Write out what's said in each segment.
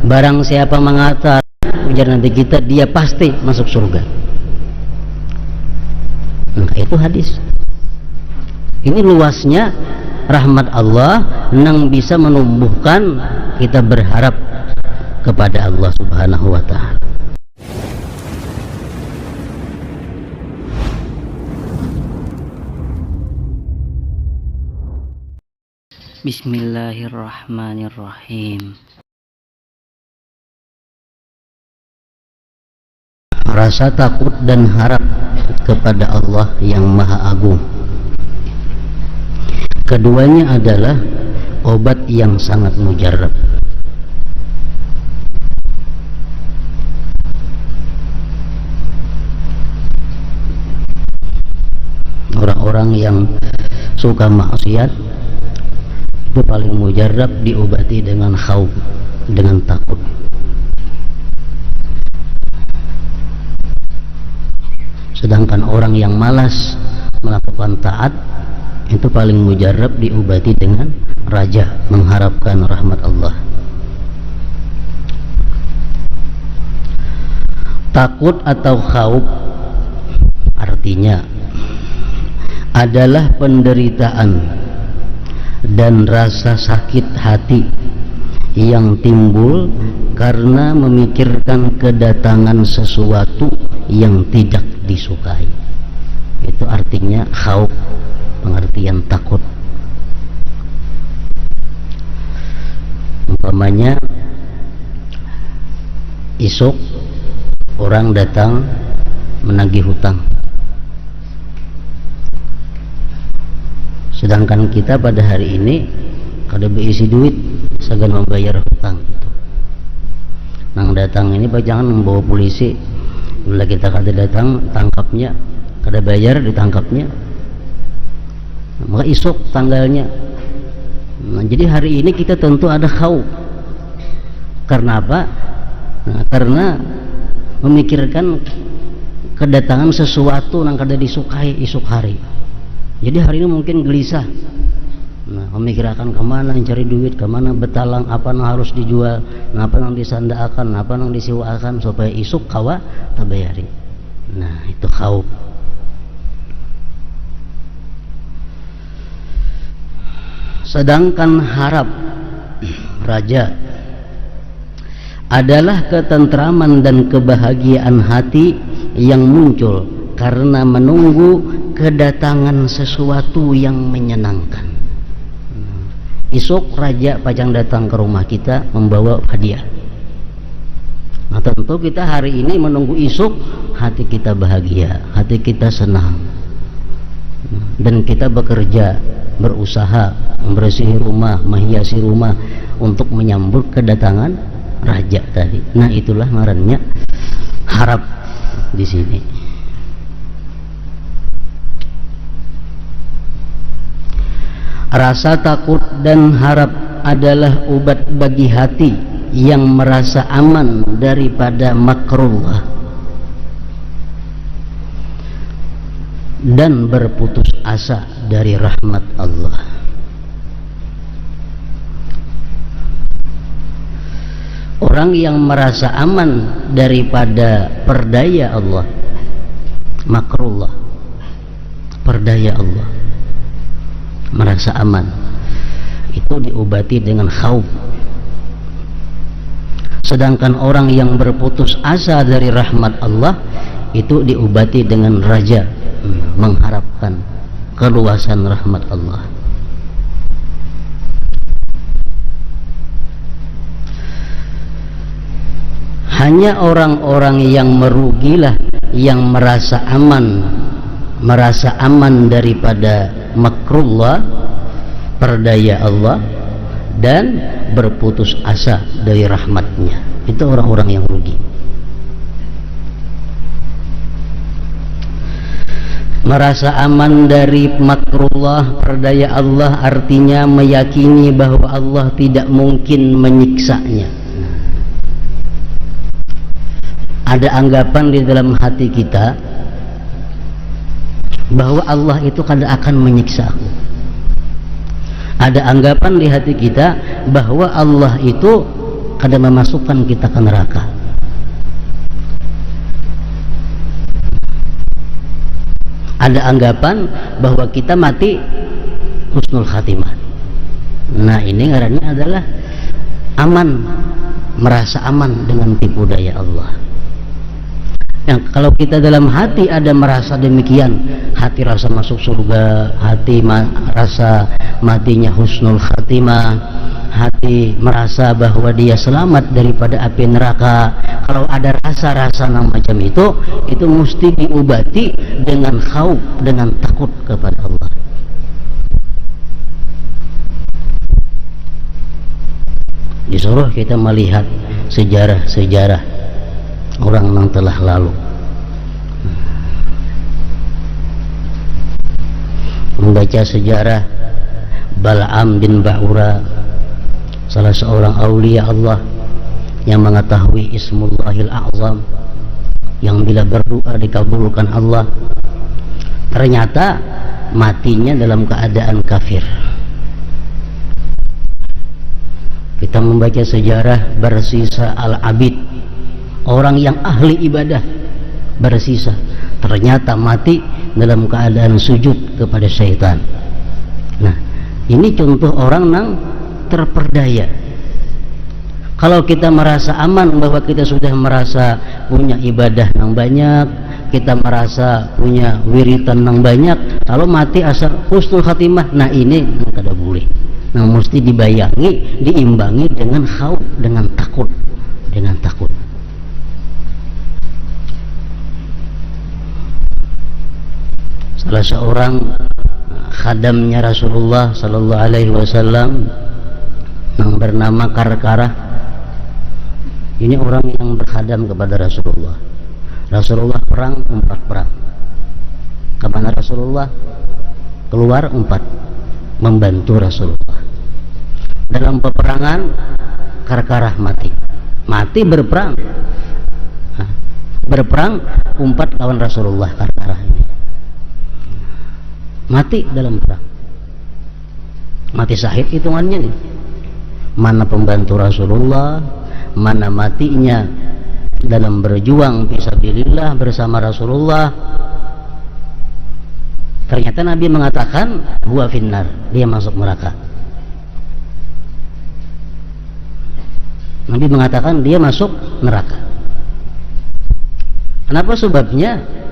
Barang siapa mengatakan ujar nanti kita, dia pasti masuk surga. Maka itu hadis. Ini luasnya rahmat Allah yang bisa menumbuhkan kita berharap kepada Allah Subhanahu wa ta'ala. Bismillahirrahmanirrahim. Rasa takut dan harap kepada Allah yang Maha Agung. Keduanya adalah obat yang sangat mujarab. Orang-orang yang suka maksiat itu paling mujarab diobati dengan khauf, dengan takut. Sedangkan orang yang malas melakukan taat itu paling mujarab diobati dengan raja, mengharapkan rahmat Allah. Takut atau khauf artinya adalah penderitaan dan rasa sakit hati yang timbul karena memikirkan kedatangan sesuatu yang tidak disukai. Itu artinya khauf, pengertian takut. Umpamanya esok orang datang menagih hutang, sedangkan kita pada hari ini kada berisi duit segan membayar hutang itu. Nang datang ini jangan membawa polisi, bila kita kada datang tangkapnya, kada bayar ditangkapnya, maka esok tanggalnya. Nah, jadi hari ini kita tentu ada khauf. Karena apa? Nah, karena memikirkan kedatangan sesuatu yang kada disukai esok hari. Jadi hari ini mungkin gelisah. Nah, memikirkan kemana cari duit, kemana betalang, apa yang harus dijual, apa yang disandaakan, apa yang disiwakan supaya esok kawa terbayari. Nah, itu khauf. Sedangkan harap, raja, adalah ketentraman dan kebahagiaan hati yang muncul karena menunggu kedatangan sesuatu yang menyenangkan. Esok raja pajang datang ke rumah kita membawa hadiah. Nah, tentu kita hari ini menunggu esok, hati kita bahagia, hati kita senang, dan kita bekerja, berusaha membersihi rumah, menghiasi rumah untuk menyambut kedatangan raja tadi. Nah, itulah ngarannya harap di sini. Rasa takut dan harap adalah obat bagi hati yang merasa aman daripada makrullah dan berputus asa dari rahmat Allah. Orang yang merasa aman daripada perdaya Allah, makrullah, perdaya Allah, merasa aman, itu diobati dengan khauf. Sedangkan orang yang berputus asa dari rahmat Allah itu diobati dengan raja, mengharapkan keluasan rahmat Allah. Hanya orang-orang yang merugilah yang merasa aman daripada makrullah, perdaya Allah, dan berputus asa dari rahmatnya. Itu orang-orang yang rugi. Merasa aman dari makrullah, perdaya Allah, artinya meyakini bahwa Allah tidak mungkin menyiksanya. Ada anggapan di dalam hati kita bahwa Allah itu kada akan menyiksa aku. Ada anggapan di hati kita bahwa Allah itu kada memasukkan kita ke neraka. Ada anggapan bahwa kita mati husnul khatimah. Nah, ini ngarannya adalah aman, merasa aman dengan tipu daya Allah. Yang kalau kita dalam hati ada merasa demikian, hati rasa masuk surga, hati rasa matinya husnul khatimah, hati merasa bahwa dia selamat daripada api neraka. Kalau ada rasa-rasa yang macam itu mesti diobati dengan khauf, dengan takut kepada Allah. Disuruh kita melihat sejarah-sejarah orang yang telah lalu, membaca sejarah Bal'am bin Ba'ura, salah seorang aulia Allah yang mengetahui Ismullahil A'zam, yang bila berdoa dikabulkan Allah. Ternyata matinya dalam keadaan kafir. Kita membaca sejarah Barsisa Al-Abid, orang yang ahli ibadah, Barsisa, ternyata mati dalam keadaan sujud kepada syaitan. Nah, ini contoh orang yang terperdaya. Kalau kita merasa aman bahwa kita sudah merasa punya ibadah yang banyak, kita merasa punya wiritan yang banyak, kalau mati asal husnul khatimah, nah ini kada boleh. Nah, mesti dibayangi, diimbangi dengan khauf, dengan takut, dengan takut. Salah seorang khadamnya Rasulullah sallallahu alaihi wasallam yang bernama Karkarah, ini orang yang berkhadam kepada Rasulullah. Rasulullah perang 4 perang. Kemana Rasulullah? Keluar 4, membantu Rasulullah. Dalam peperangan Karkarah mati berperang. Berperang 4 lawan Rasulullah. Karkarah ini mati dalam perang, mati syahid hitungannya nih. Mana pembantu Rasulullah, mana matinya dalam berjuang fisabilillah bersama Rasulullah. Ternyata Nabi mengatakan huwa finnar, dia masuk neraka. Nabi mengatakan dia masuk neraka. Kenapa sebabnya?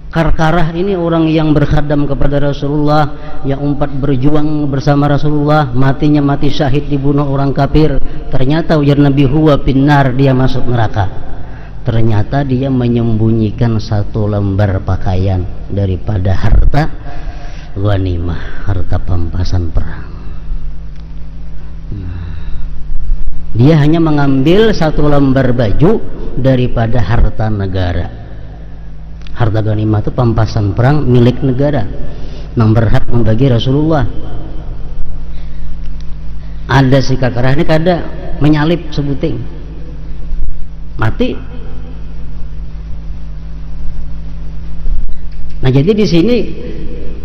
Karkarah ini orang yang berkhadam kepada Rasulullah, yang 4 berjuang bersama Rasulullah, matinya mati syahid, dibunuh orang kafir. Ternyata ujar Nabi huwa finnar, dia masuk neraka. Ternyata dia menyembunyikan 1 lembar pakaian daripada harta ghanimah, harta pampasan perang. Dia hanya mengambil 1 lembar baju daripada harta negara. Harta ghanimah itu pampasan perang milik negara yang berhak membagi Rasulullah. Ada si Karkarah ini kada menyalip sebuting, mati. Nah, jadi di sini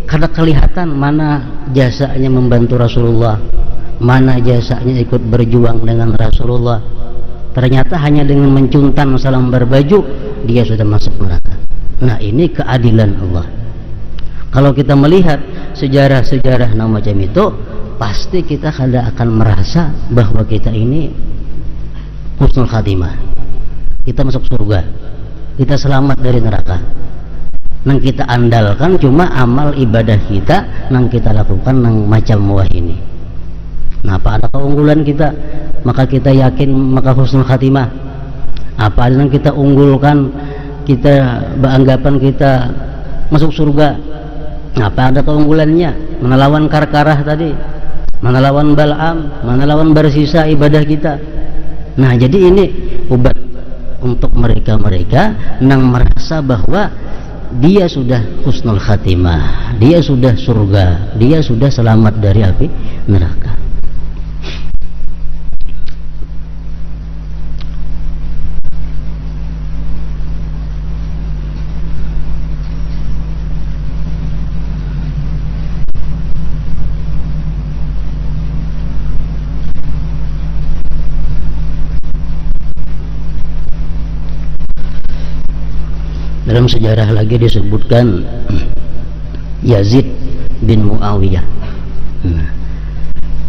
kada kelihatan mana jasanya membantu Rasulullah, mana jasanya ikut berjuang dengan Rasulullah. Ternyata hanya dengan mencuntan selembar baju dia sudah masuk neraka. Nah, ini keadilan Allah. Kalau kita melihat sejarah-sejarah yang macam itu, pasti kita kada akan merasa bahwa kita ini husnul khatimah, kita masuk surga, kita selamat dari neraka. Nang kita andalkan cuma amal ibadah kita nang kita lakukan nang macam wah ini. Nah, apa ada keunggulan kita maka kita yakin maka husnul khatimah? Apa yang kita unggulkan, kita beranggapan kita masuk surga? Apa ada keunggulannya? Mana lawan Karkarah tadi, mana lawan Bal'am, mana lawan Barsisa ibadah kita. Nah, jadi ini obat untuk mereka-mereka yang merasa bahwa dia sudah husnul khatimah, dia sudah surga, dia sudah selamat dari api neraka. Dalam sejarah lagi disebutkan Yazid bin Muawiyah.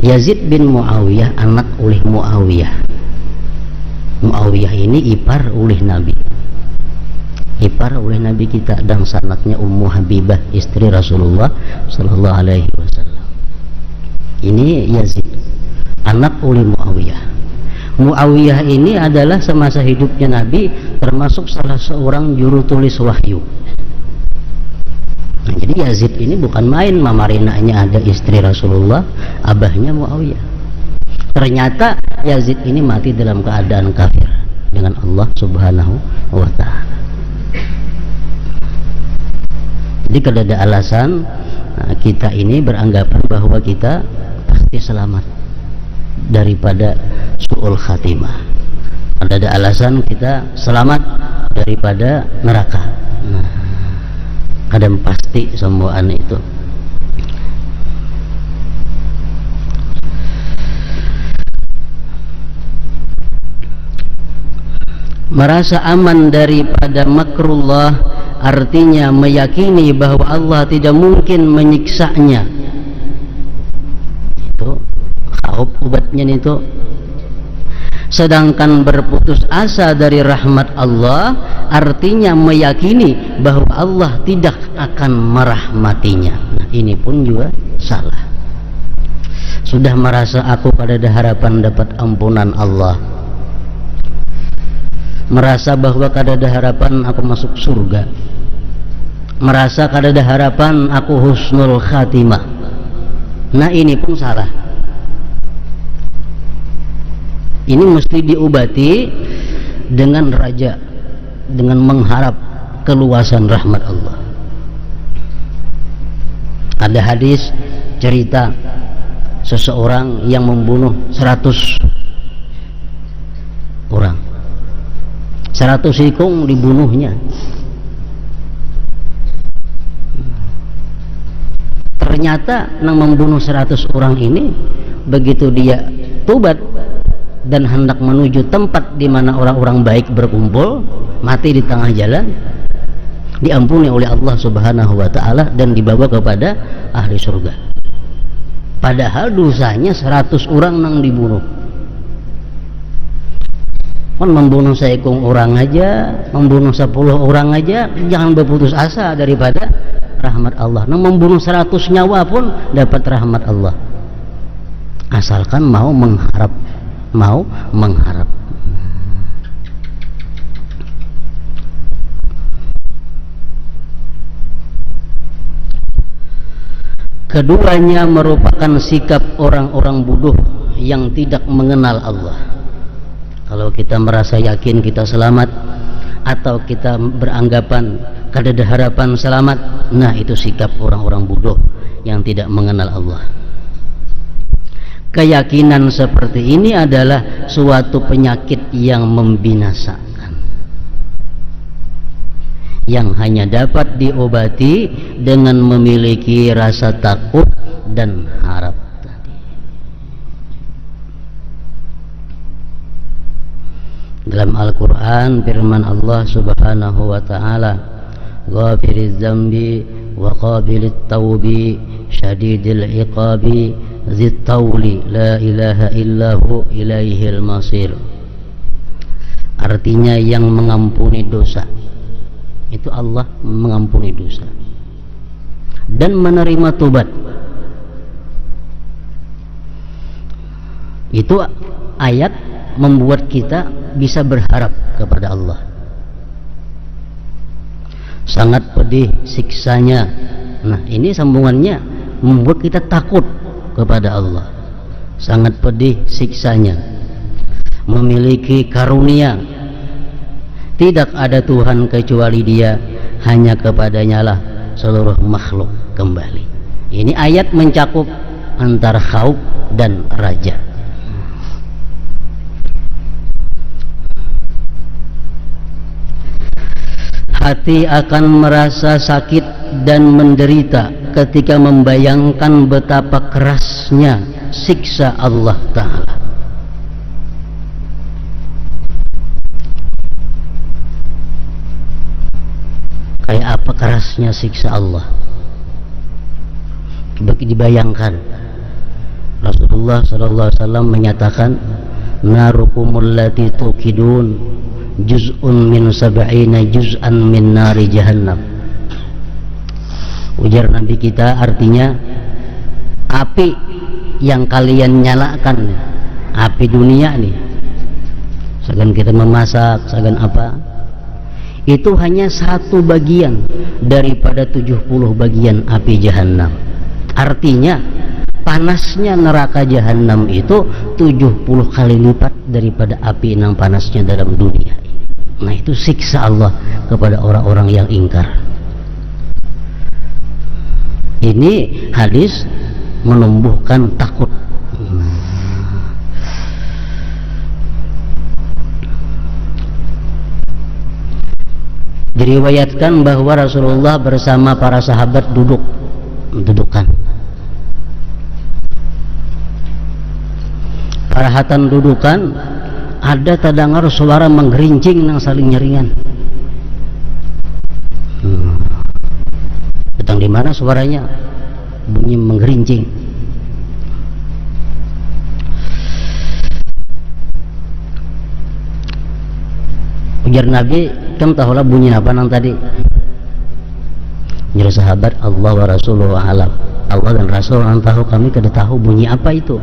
Yazid bin Muawiyah anak oleh Muawiyah. Muawiyah ini ipar oleh Nabi, ipar oleh Nabi kita, dan sanaknya Ummu Habibah, istri Rasulullah Sallallahu Alaihi Wasallam. Ini Yazid, anak oleh Muawiyah. Muawiyah ini adalah semasa hidupnya Nabi termasuk salah seorang juru tulis wahyu. Nah, jadi Yazid ini bukan main, mamarinanya ada istri Rasulullah, abahnya Muawiyah. Ternyata Yazid ini mati dalam keadaan kafir dengan Allah Subhanahu wa Ta'ala. Jadi kalau ada alasan kita ini beranggapan bahwa kita pasti selamat daripada su'ul khatimah. Ada alasan kita selamat daripada neraka. Nah, kadang pasti semuaan itu. Merasa aman daripada makrullah artinya meyakini bahwa Allah tidak mungkin menyiksanya. Itu khauf obatnya itu. Sedangkan berputus asa dari rahmat Allah artinya meyakini bahwa Allah tidak akan merahmatinya. Nah, ini pun juga salah. Sudah merasa aku pada harapan dapat ampunan Allah, merasa bahwa kada ada harapan aku masuk surga, merasa kada ada harapan aku husnul khatimah. Nah, ini pun salah. Ini mesti diobati dengan raja, dengan mengharap keluasan rahmat Allah. Ada hadis cerita seseorang yang membunuh 100 orang, 100 sikung dibunuhnya. Ternyata yang membunuh 100 orang ini, begitu dia tobat dan hendak menuju tempat di mana orang-orang baik berkumpul, mati di tengah jalan, diampuni oleh Allah Subhanahu wa Ta'ala dan dibawa kepada ahli surga. Padahal dosanya 100 orang nang dibunuh. Kan membunuh seekor orang aja, membunuh 10 orang aja, jangan berputus asa daripada rahmat Allah. Nang membunuh 100 nyawa pun dapat rahmat Allah, asalkan mau mengharap. Keduanya merupakan sikap orang-orang bodoh yang tidak mengenal Allah. Kalau kita merasa yakin kita selamat, atau kita beranggapan kada ada harapan selamat, nah itu sikap orang-orang bodoh yang tidak mengenal Allah. Keyakinan seperti ini adalah suatu penyakit yang membinasakan, yang hanya dapat diobati dengan memiliki rasa takut dan harap tadi. Dalam Al-Quran firman Allah Subhanahu wa Ta'ala, ghafiriz zambi wa qabilit taubi syadidil iqabi zid tauli la ilaha illahu ilaihil masir. Artinya yang mengampuni dosa, itu Allah mengampuni dosa dan menerima tobat. Itu ayat membuat kita bisa berharap kepada Allah. Sangat pedih siksanya. Nah, ini sambungannya membuat kita takut kepada Allah. Sangat pedih siksanya. Memiliki karunia, tidak ada Tuhan kecuali Dia, hanya kepadanya lah seluruh makhluk kembali. Ini ayat mencakup antara khauf dan raja. Hati akan merasa sakit dan menderita ketika membayangkan betapa kerasnya siksa Allah Ta'ala. kerasnya siksa Allah. Dibayangkan Rasulullah SAW menyatakan, narukumul lati tuqidun juz'un min sab'ina juz'an min nari jahannam. Ujar Nabi kita, artinya api yang kalian nyalakan, api dunia nih, segan kita memasak, segan apa, itu hanya satu bagian daripada 70 bagian api jahannam. Artinya panasnya neraka jahanam itu 70 kali lipat daripada api yang panasnya dalam dunia. Nah, itu siksa Allah kepada orang-orang yang ingkar. Ini hadis menumbuhkan takut. Diriwayatkan bahwa Rasulullah bersama para sahabat dudukan. Parahatan dudukan, ada terdengar suara menggerincing yang saling nyeringan. Datang di mana suaranya? Bunyi menggerincing. Ujar Nabi, kamu tahulah bunyi apa nang tadi? Ujar sahabat, Allah wa Rasuluhu a'lam. Allah dan Rasul yang tahu, kami kada tahu bunyi apa itu.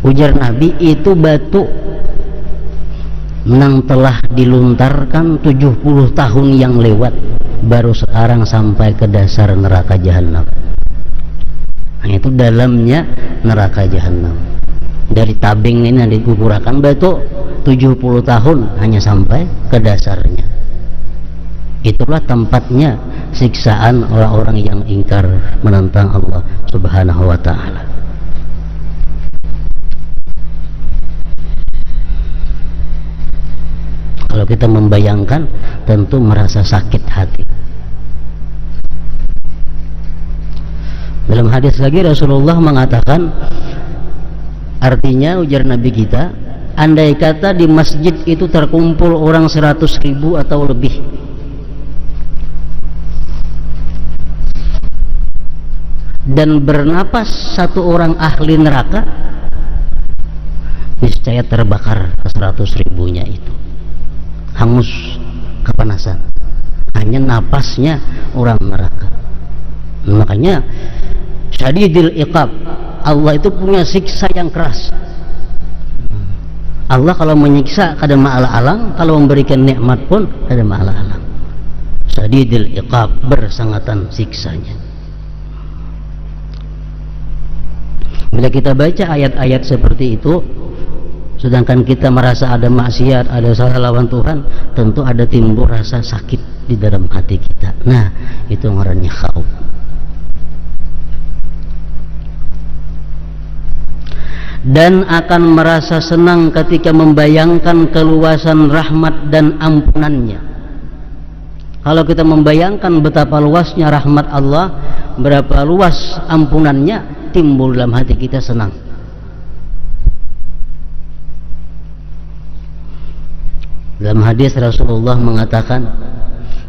Ujar Nabi, itu batu nang telah diluntarkan 70 tahun yang lewat, baru sekarang sampai ke dasar neraka jahanam. Nah, itu dalamnya neraka jahanam. Dari tabing ini yang dikukurkan batu 70 tahun hanya sampai ke dasarnya. Itulah tempatnya siksaan orang-orang yang ingkar menentang Allah Subhanahu wa ta'ala. Kalau kita membayangkan, tentu merasa sakit hati. Dalam hadis lagi Rasulullah mengatakan, artinya ujar Nabi kita, andai kata di masjid itu terkumpul orang 100.000 atau lebih, dan bernapas satu orang ahli neraka, niscaya terbakar ke 100.000-nya itu, hangus kepanasan, hanya napasnya orang neraka. Makanya syadidil iqab, Allah itu punya siksa yang keras. Allah kalau menyiksa kada ma'al-alang, kalau memberikan nikmat pun kada ma'al-alang. Syadidil iqab, bersangatan siksanya. Bila kita baca ayat-ayat seperti itu, sedangkan kita merasa ada maksiat, ada salah lawan Tuhan, tentu ada timbul rasa sakit di dalam hati kita. Nah, itu ngarannya khauf. Dan akan merasa senang ketika membayangkan keluasan rahmat dan ampunannya. Kalau kita membayangkan betapa luasnya rahmat Allah, berapa luas ampunannya, timbul dalam hati kita senang. Dalam hadis Rasulullah mengatakan,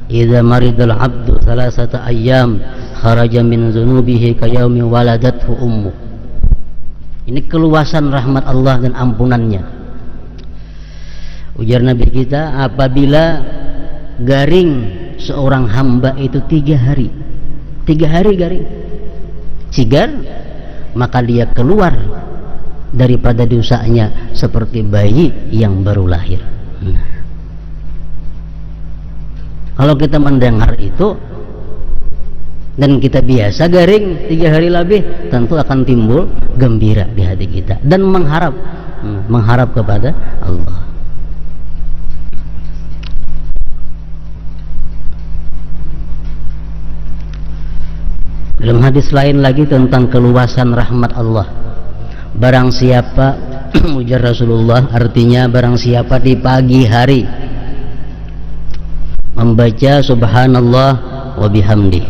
idza maridal abdu thalathata ayyam kharaja min dzunubihi kayaumi waladathu ummu. Ini keluasan rahmat Allah dan ampunannya. Ujar Nabi kita, apabila garing seorang hamba itu 3 hari, 3 hari garing cigar, maka dia keluar daripada dosanya seperti bayi yang baru lahir. Nah, kalau kita mendengar itu dan kita biasa garing 3 hari lebih, tentu akan timbul gembira di hati kita dan mengharap kepada Allah. Dalam hadis lain lagi tentang keluasan rahmat Allah, barang siapa ujar Rasulullah, artinya barang siapa di pagi hari membaca subhanallah wa bihamdi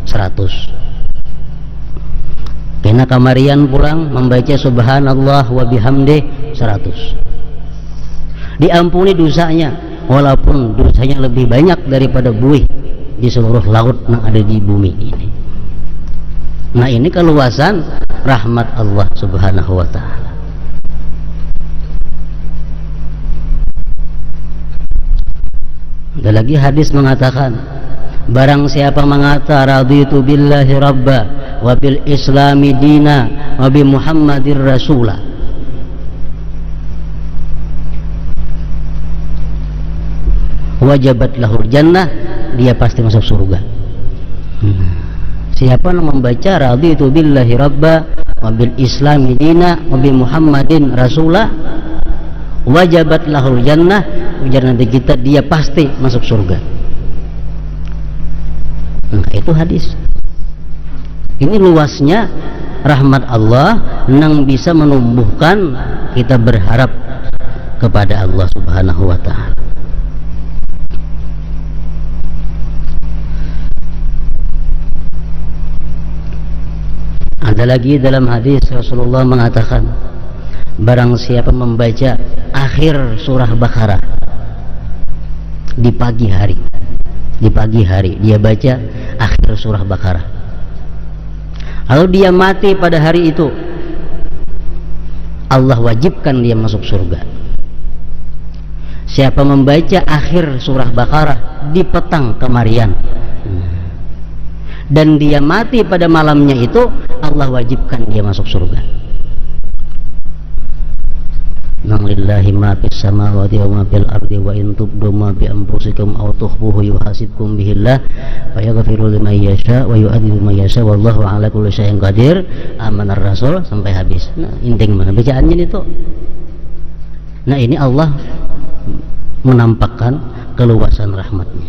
100, kena kamarian pulang membaca subhanallah wa bihamdi 100, diampuni dosanya walaupun dosanya lebih banyak daripada buih di seluruh laut yang ada di bumi ini. Nah, ini keluasan rahmat Allah Subhanahu wa ta'ala. Ada lagi hadis mengatakan, barang siapa mengata raditu billahi rabba wa bil islami dina wa bi muhammadir rasula, wajabat lahul jannah, dia pasti masuk surga. Siapa yang membaca raditu billahi rabba wa bil islami dina wa bi muhammadin rasula, wajabat lahul jannah, ujar nanti kita, dia pasti masuk surga. Nah, itu hadis. Ini luasnya rahmat Allah yang bisa menumbuhkan kita berharap kepada Allah Subhanahu wa ta'ala. Ada lagi dalam hadis Rasulullah mengatakan, barang siapa membaca akhir surah Baqarah di pagi hari, dia baca akhir surah Baqarah, lalu dia mati pada hari itu, Allah wajibkan dia masuk surga. Siapa membaca akhir surah Baqarah di petang kemarian dan dia mati pada malamnya itu, Allah wajibkan dia masuk surga. Nang lillahi ma fis samawati wa ma fil ardi wa in tubdu ma bi anfusikum aw tukhfuhu yuhasibkum bihillah fa yaghfiru liman yasha wa yu'adzibu man yasha wallahu ala kulli syai'in qadir. Amanar Rasul sampai habis. Nah, inting mana bacaannya itu. Nah, ini Allah menampakkan keluasan rahmatnya.